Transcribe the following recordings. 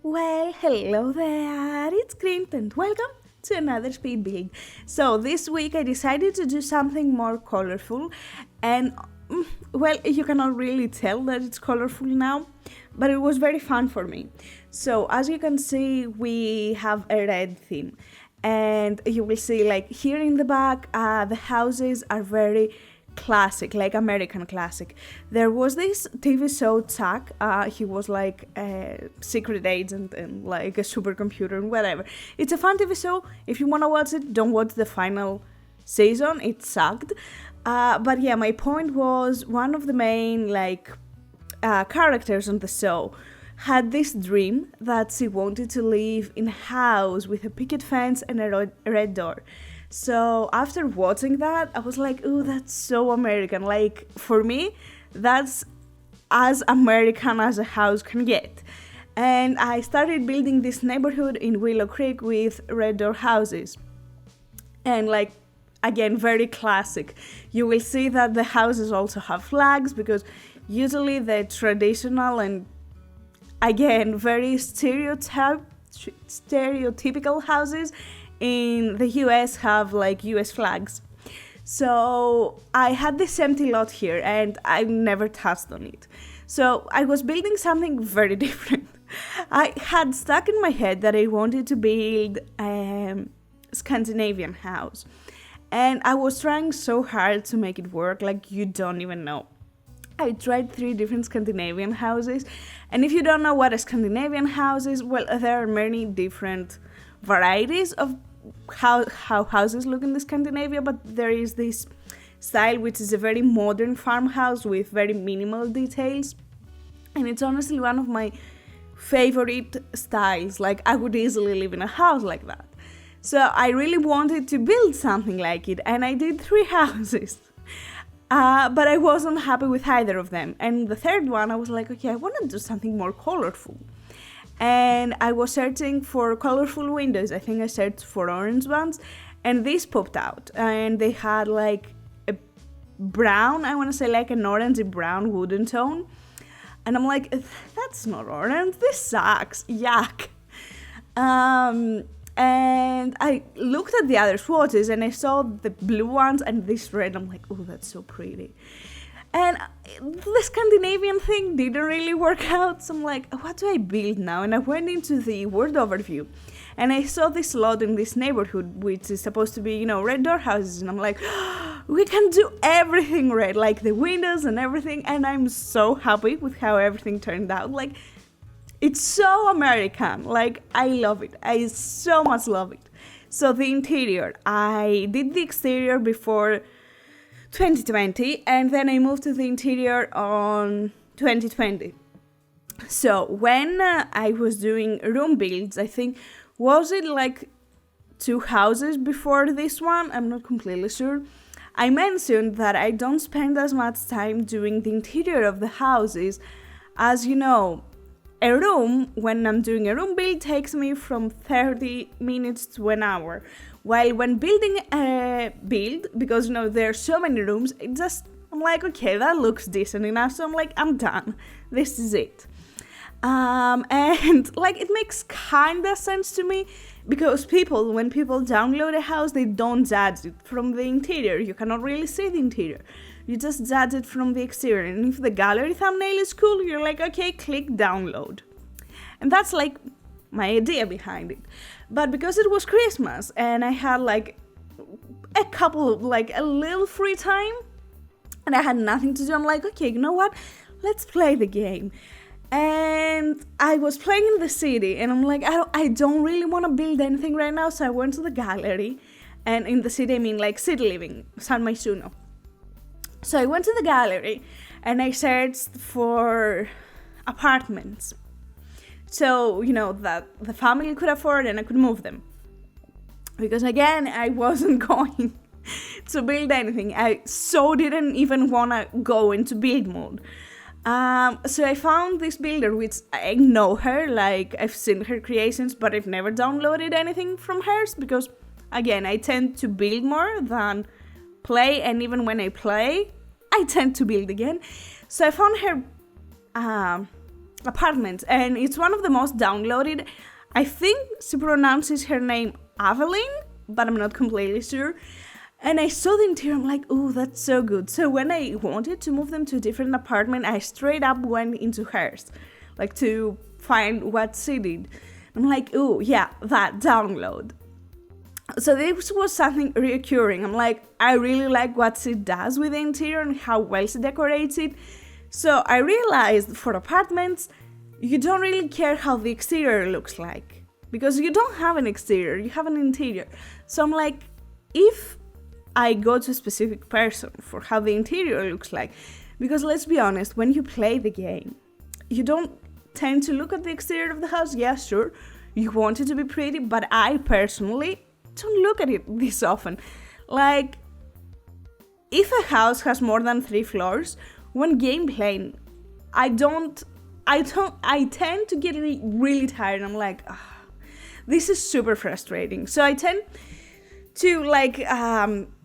Well, hello there, it's Kriint and welcome to another speed build. So this week I decided to do something more colorful and well, you cannot really tell that it's colorful now, but it was very fun for me. So as you can see, we have a red theme and you will see like here in the back, the houses are very classic, like American classic. There was this TV show Chuck. He was like a secret agent and like a supercomputer and whatever. It's a fun TV show. If you want to watch it, don't watch the final season. It sucked. But yeah, my point was one of the main like characters on the show had this dream that she wanted to live in a house with a picket fence and a red door. So after watching that, I was like, "Ooh, that's so American." Like for me, that's as American as a house can get. And I started building this neighborhood in Willow Creek with red door houses. And like again, very classic. You will see that the houses also have flags because usually the traditional and again very stereotypical houses in the US have like US flags. So I had this empty lot here and I never touched on it. So I was building something very different. I had stuck in my head that I wanted to build a Scandinavian house. And I was trying so hard to make it work, like you don't even know. I tried 3 different Scandinavian houses. And if you don't know what a Scandinavian house is, well, there are many different varieties of how houses look in the Scandinavia, but there is this style which is a very modern farmhouse with very minimal details, and it's honestly one of my favorite styles. Like I would easily live in a house like that. So I really wanted to build something like it, and I did 3 houses. But I wasn't happy with either of them. And the third one, I was like, okay, I want to do something more colorful. And I was searching for colorful windows. I think I searched for orange ones, and this popped out. And they had like a brown, I want to say like an orangey brown wooden tone. And I'm like, that's not orange. This sucks. Yuck. And I looked at the other swatches and I saw the blue ones and this red. I'm like, oh, that's so pretty. And the Scandinavian thing didn't really work out. So I'm like, what do I build now? And I went into the word overview and I saw this lot in this neighborhood, which is supposed to be, red door houses. And I'm like, we can do everything red, like the windows and everything. And I'm so happy with how everything turned out. Like, it's so American. Like, I love it. I so much love it. So the interior, I did the exterior before 2020 and then I moved to the interior on 2020. So when I was doing room builds, I think, was it like 2 houses before this one? I'm not completely sure. I mentioned that I don't spend as much time doing the interior of the houses as a room, when I'm doing a room build, takes me from 30 minutes to an hour. While when building a build, because there are so many rooms, I'm like, okay, that looks decent enough. So I'm like, I'm done. This is it. And like, it makes kinda sense to me because when people download a house, they don't judge it from the interior. You cannot really see the interior. You just judge it from the exterior. And if the gallery thumbnail is cool, you're like, okay, click download. And that's like my idea behind it. But because it was Christmas and I had like a little free time and I had nothing to do, I'm like, okay, you know what? Let's play the game. And I was playing in the city and I'm like, I don't really want to build anything right now. So I went to the gallery, and in the city, I mean like city living, San Myshuno. So I went to the gallery and I searched for apartments. So, that the family could afford and I could move them. Because again, I wasn't going to build anything. I so didn't even want to go into build mode. So I found this builder, which I know her, like I've seen her creations, but I've never downloaded anything from hers because, again, I tend to build more than play, and even when I play, I tend to build again. So I found her apartments, and it's one of the most downloaded. I think she pronounces her name Aveline, but I'm not completely sure. And I saw the interior, I'm like, oh, that's so good. So when I wanted to move them to a different apartment, I straight up went into hers, like to find what she did. I'm like, oh, yeah, that download. So this was something reoccurring. I'm like, I really like what she does with the interior and how well she decorates it. So I realized for apartments, you don't really care how the exterior looks like, because you don't have an exterior, you have an interior. So I'm like, if I go to a specific person for how the interior looks like, because let's be honest, when you play the game, you don't tend to look at the exterior of the house. Yeah, sure, you want it to be pretty, but I personally don't look at it this often. Like, if a house has more than 3 floors, when game playing, I tend to get really tired. I'm like, this is super frustrating. So I tend to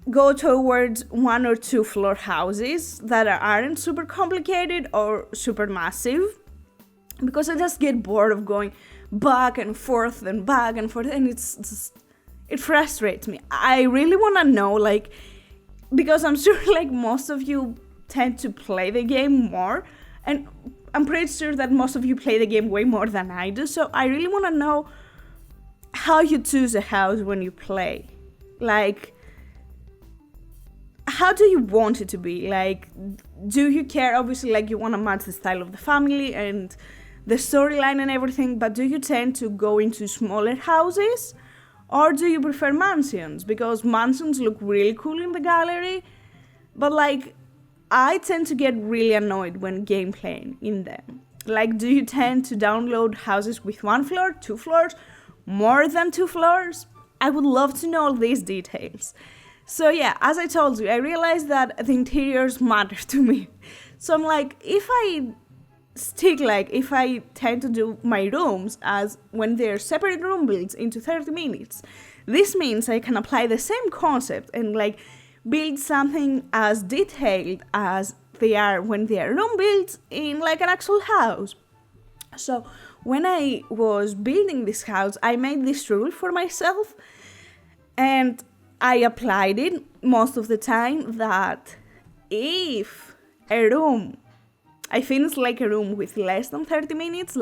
go towards 1 or 2 floor houses that aren't super complicated or super massive, because I just get bored of going back and forth, and it frustrates me. I really want to know, because I'm sure most of you tend to play the game more, and I'm pretty sure that most of you play the game way more than I do, so I really want to know how you choose a house when you play. How do you want it to be? Do you care? Obviously, you want to match the style of the family and the storyline and everything, but do you tend to go into smaller houses? Or do you prefer mansions? Because mansions look really cool in the gallery, but I tend to get really annoyed when game playing in them. Do you tend to download houses with 1 floor, 2 floors, more than 2 floors? I would love to know all these details. So yeah, as I told you, I realized that the interiors matter to me. So I'm like, if I tend to do my rooms as when they're separate room builds into 30 minutes, this means I can apply the same concept and build something as detailed as they are when they are room builds in an actual house. So when I was building this house, I made this rule for myself, and I applied it most of the time, that if a room, I finished a room with less than 30 minutes,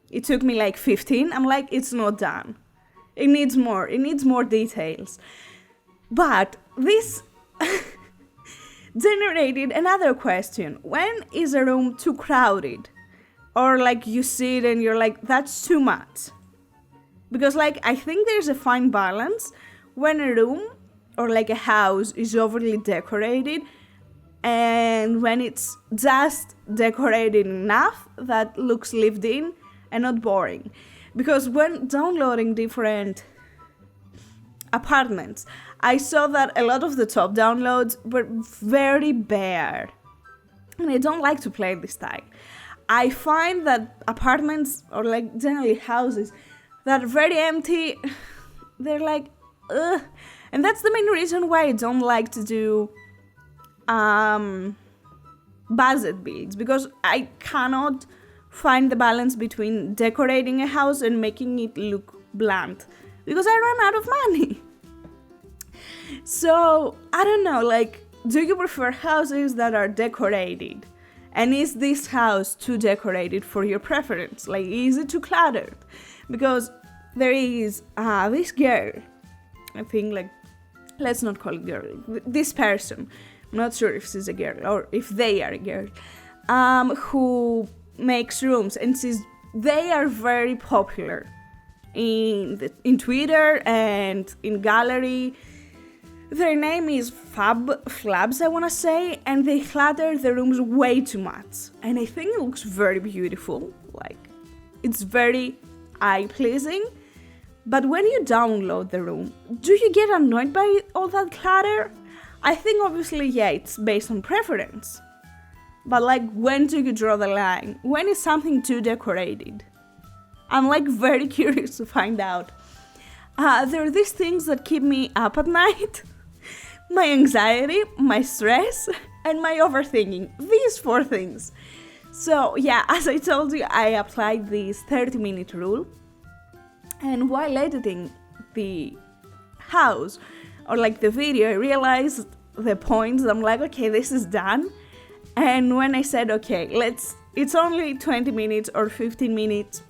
it took me 15, I'm like, it's not done. It needs more details. But this generated another question. When is a room too crowded? Or you sit and you're like, that's too much? Because I think there's a fine balance when a room or a house is overly decorated, and when it's just decorated enough that looks lived in and not boring. Because when downloading different apartments, I saw that a lot of the top downloads were very bare, and I don't like to play this style. I find that apartments, or generally houses that are very empty, they're ugh. And that's the main reason why I don't like to do budget builds, because I cannot find the balance between decorating a house and making it look bland, because I run out of money. So I don't know, do you prefer houses that are decorated? And is this house too decorated for your preference? Is it too cluttered? Because there is this girl, I think, let's not call it girl, this person, I'm not sure if she's a girl or if they are a girl, who makes rooms, and they are very popular in Twitter and in gallery. Their name is Flabs, I want to say, and they clutter the rooms way too much. And I think it looks very beautiful. It's very eye-pleasing. But when you download the room, do you get annoyed by all that clutter? I think obviously, yeah, it's based on preference. But when do you draw the line? When is something too decorated? I'm very curious to find out. There are these things that keep me up at night. My anxiety, my stress, and my overthinking. These 4 things. So yeah, as I told you, I applied this 30-minute rule, and while editing the house or like the video, I realized the points. I'm like, okay, this is done. And when I said, okay, it's only 20 minutes or 15 minutes,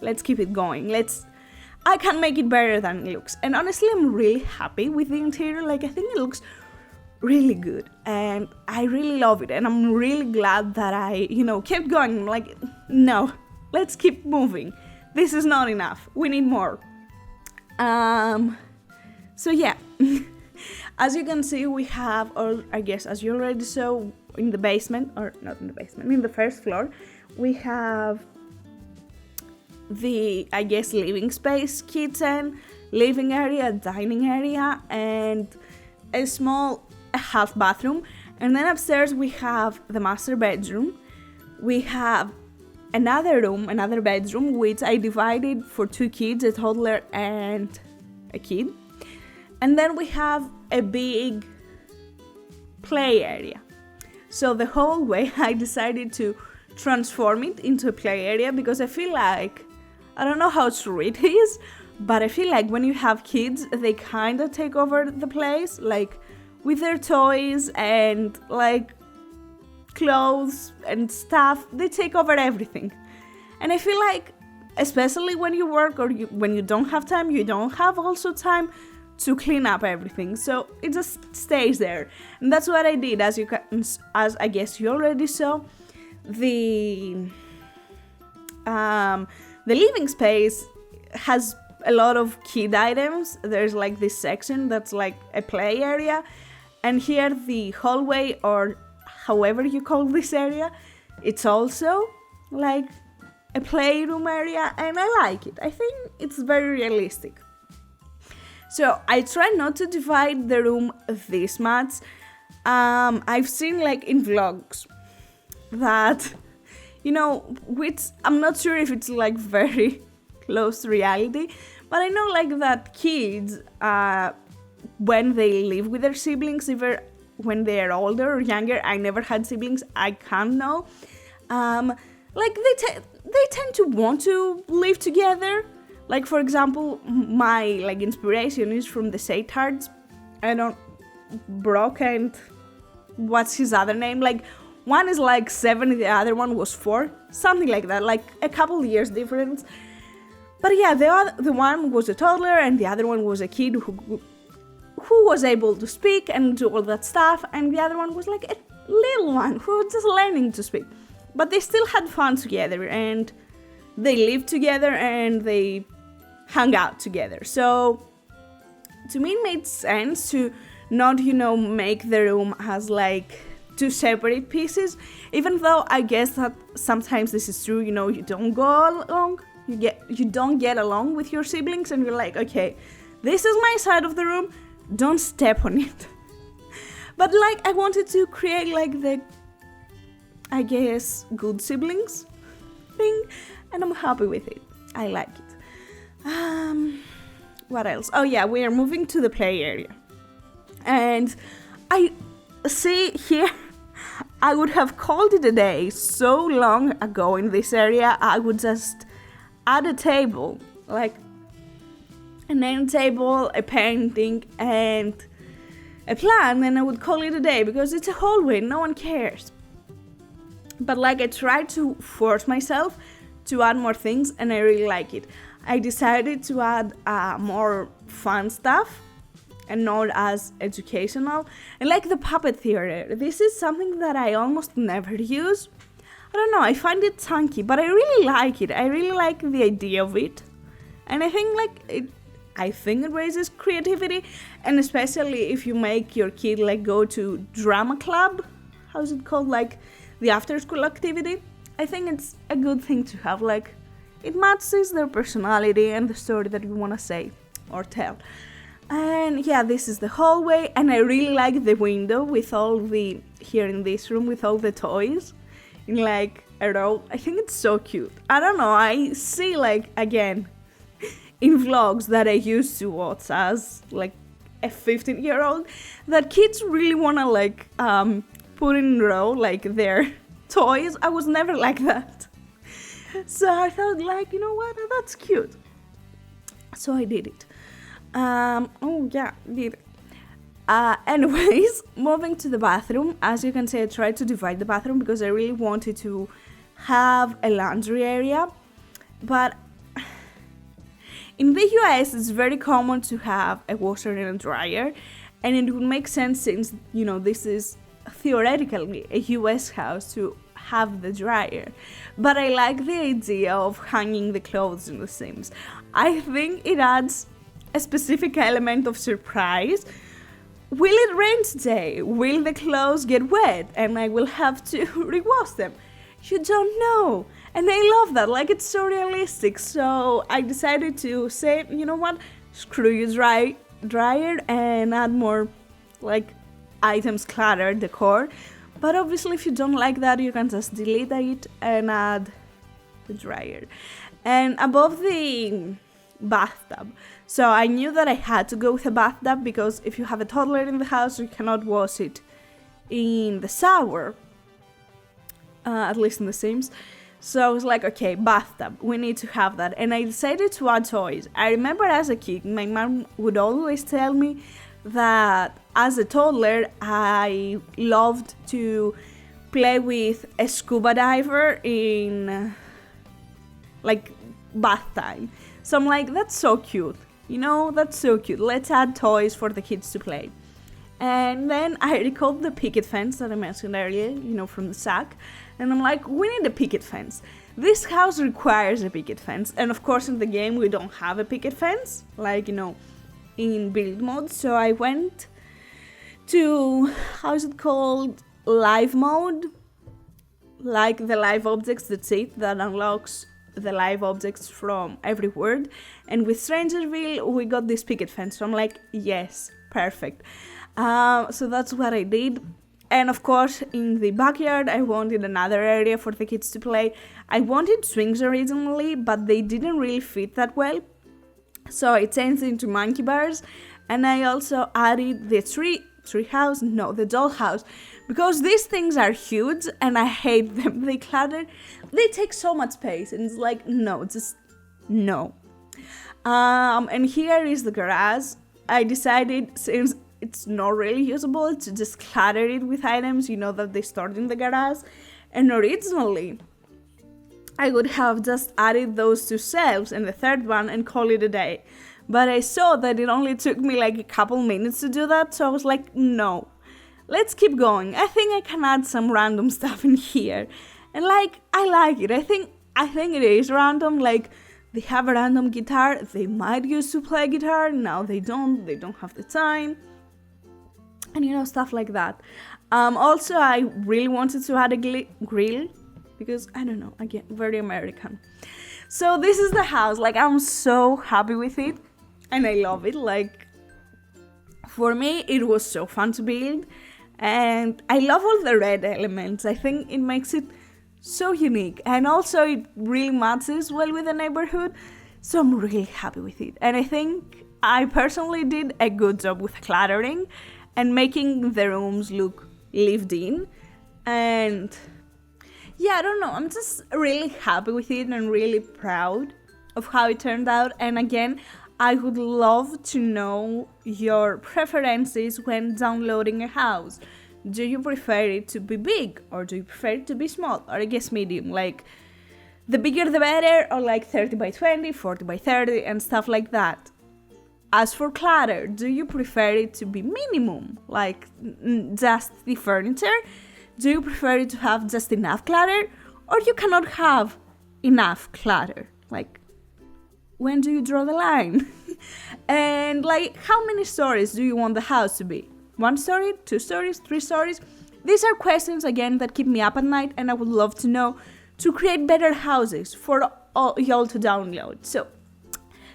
let's keep it going. I can make it better than it looks. And honestly, I'm really happy with the interior. Like, I think it looks really good and I really love it. And I'm really glad that I, kept going. I'm like, no, let's keep moving. This is not enough. We need more. So yeah, as you can see, we have, or I guess as you already saw in the basement, or not in the basement, in the first floor, we have the, I guess, living space, kitchen, living area, dining area, and a small half bathroom. And then upstairs we have the master bedroom. We have another room, another bedroom, which I divided for 2 kids, a toddler and a kid. And then we have a big play area. So the hallway, I decided to transform it into a play area because I feel like, I don't know how true it is, but I feel like when you have kids, they kind of take over the place, like with their toys and like clothes and stuff. They take over everything. And I feel like, especially when you work or when you don't have time, you don't have also time to clean up everything, so it just stays there. And that's what I did. As I guess you already saw, the living space has a lot of kid items. There's like this section that's like a play area, and here the hallway, or however you call this area, it's also like a playroom area, and I like it. I think it's very realistic. So I try not to divide the room this much. I've seen like in vlogs that, which I'm not sure if it's like very close to reality, but I know like that kids, when they live with their siblings, either when they're older or younger, I never had siblings, I can't know, like they tend to want to live together. Like, for example, my like inspiration is from the Satards. Brock and what's his other name? Like, one is like 7, the other one was 4, something like that, like a couple years difference. But yeah, the one was a toddler and the other one was a kid who was able to speak and do all that stuff, and the other one was like a little one who was just learning to speak. But they still had fun together, and they lived together, and they hung out together. So to me it made sense to not, make the room as like 2 separate pieces, even though I guess that sometimes this is true. You don't go along, you don't get along with your siblings, and you're like, okay, this is my side of the room, don't step on it. But like, I wanted to create like the, I guess, good siblings thing, and I'm happy with it. I like it. What else? Oh yeah, we are moving to the play area. And I see here, I would have called it a day so long ago in this area. I would just add a table, like an end table, a painting, and a plan, and I would call it a day because it's a hallway, no one cares. But like, I tried to force myself to add more things, and I really like it. I decided to add more fun stuff and not as educational. And like the puppet theater, this is something that I almost never use. I don't know, I find it chunky, but I really like it. I really like the idea of it. And I think it raises creativity, and especially if you make your kid like go to drama club, how's it called, like the after school activity. I think it's a good thing to have, like it matches their personality and the story that you want to say or tell. And yeah, this is the hallway, and I really like the window with all the, here in this room, with all the toys in like a row. I think it's so cute. I don't know, I see like, again, in vlogs that I used to watch as like a 15-year-old, that kids really want to like put in a row like their toys. I was never like that. So I thought, like, you know what, that's cute. So I did it. Did it. Anyways, moving to the bathroom. As you can see, I tried to divide the bathroom because I really wanted to have a laundry area. But in the US, it's very common to have a washer and a dryer. And it would make sense since, this is theoretically a US house to have the dryer. But I like the idea of hanging the clothes in the Sims. I think it adds a specific element of surprise. Will it rain today? Will the clothes get wet and I will have to rewash them? You don't know. And I love that, like it's so realistic. So I decided to say, you know what, screw you dryer and add more like items, clutter, decor. But obviously if you don't like that, you can just delete it and add the dryer. And above the bathtub, so I knew that I had to go with a bathtub because if you have a toddler in the house, you cannot wash it in the shower, at least in The Sims. So I was like, okay, bathtub, we need to have that. And I decided to add toys. I remember as a kid, my mom would always tell me that as a toddler, I loved to play with a scuba diver in like bath time. So I'm like, that's so cute. That's so cute. Let's add toys for the kids to play. And then I recalled the picket fence that I mentioned earlier, from the sack. And I'm like, we need a picket fence. This house requires a picket fence. And of course, in the game, we don't have a picket fence, like, in build mode. So I went to, live mode. Like the live objects, that's it, that unlocks the live objects from every world. And with Strangerville, we got this picket fence. So I'm like, yes, perfect. So that's what I did. And of course, in the backyard, I wanted another area for the kids to play. I wanted swings originally, but they didn't really fit that well. So I changed it into monkey bars. And I also added the the dollhouse. Because these things are huge and I hate them. They clutter. They take so much space. And it's like, no, just no. And here is the garage. I decided, since it's not really usable, to just clutter it with items, that they stored in the garage. And originally, I would have just added those two shelves and the third one and call it a day. But I saw that it only took me like a couple minutes to do that, so I was like, no, let's keep going. I think I can add some random stuff in here. And I like it. I think it is random, like they have a random guitar, they might used to play guitar, now they don't have the time. And stuff like that. Also, I really wanted to add a grill because, I don't know, again, very American. So this is the house. I'm so happy with it and I love it. For me, it was so fun to build and I love all the red elements. I think it makes it so unique and also it really matches well with the neighborhood. So I'm really happy with it. And I think I personally did a good job with cluttering and making the rooms look lived in. And yeah, I don't know, I'm just really happy with it and really proud of how it turned out. And again, I would love to know your preferences when downloading a house. Do you prefer it to be big or do you prefer it to be small? Or I guess medium, like the bigger the better, or like 30 by 20, 40 by 30 and stuff like that. As for clutter, do you prefer it to be minimum, like just the furniture? Do you prefer it to have just enough clutter? Or you cannot have enough clutter? Like, when do you draw the line? And how many stories do you want the house to be? 1 story, 2 stories, 3 stories? These are questions, again, that keep me up at night and I would love to know to create better houses for all y'all to download. So,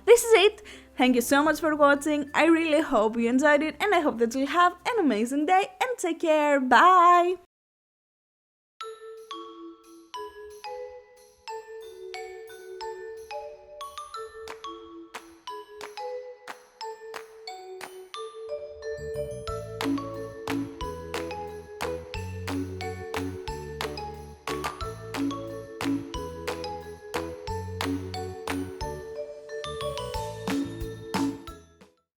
this is it. Thank you so much for watching. I really hope you enjoyed it and I hope that you'll have an amazing day and take care. Bye!